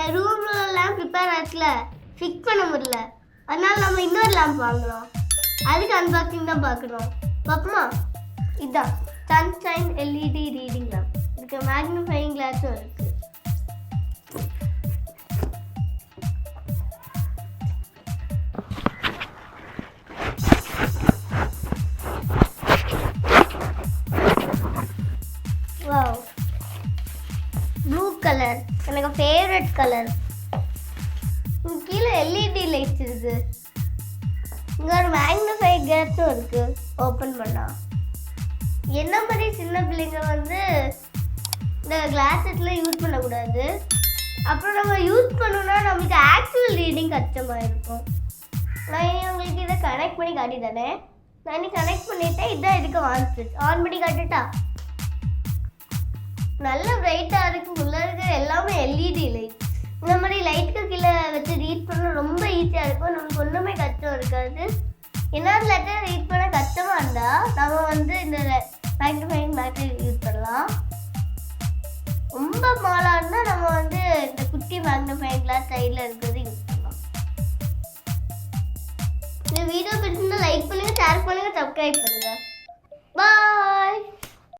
என் ரூம்ல lamp repair ஆச்சுல, fix பண்ண முடியல. அதனால நம்ம இன்னொரு லேம்ப் வாங்குறோம். அதுக்கு அன்பாக்சிங் தான் பார்க்கணும். பார்ப்போமா? இதுதான் சன்ஷைன் எல்இடி ரீடிங் லேம்ப். இதுக்கு மேக்னிஃபையிங் கிளாஸும் இருக்கு. வாவ், ப்ளூ கலர் எனக்கு ஃபேவரட் கலர். கீழே எல்இடி லைட்ஸ் இருக்கு. இங்கே ஒரு மேக்னிஃபையிங் கிளாஸும் இருக்கு. ஓப்பன் பண்ணா என்ன மாதிரி சின்ன பிள்ளைங்க வந்து இந்த கிளாஸ் செட்டில் யூஸ் பண்ணக்கூடாது. அப்புறம் நம்ம யூஸ் பண்ணோம்னா நம்மளுக்கு ஆக்சுவல் ரீடிங் கஷ்டமாக இருக்கும். நான் இனி உங்களுக்கு இதை கனெக்ட் பண்ணி காட்டி தானே. நான் இனி கனெக்ட் பண்ணிட்டேன். இதான் இதுக்கு ஆன் பண்ணி காட்டுட்டா. நல்ல பிரைட்டாக இருக்கும். உள்ள இருக்கிற எல்லாமே எல்இடி லைட். இந்த மாதிரி லைட்டுக்கு கீழே வச்சு ரீட் பண்ண ரொம்ப ஈஸியாக இருக்கும். நமக்கு ஒன்றுமே கஷ்டம் இருக்காது. என்னது லெட்டர் ரீட் பண்ண கஷ்டமாக இருந்தால் நம்ம வந்து இந்த மேக்னிஃபையிங் கிளாஸ் யூஸ் பண்ணலாம். ரொம்ப ஸ்மாலாக இருந்தால் நம்ம வந்து இந்த குட்டி மேக்னிஃபையிங் கிளாஸ் சைடில் இருக்கிறது யூஸ் பண்ணலாம். இந்த வீடியோ பிடிச்சிருந்தா லைக் பண்ணுங்கள், ஷேர் பண்ணுங்கள், சப்ஸ்கிரைப் பண்ணுங்கள். பாய்.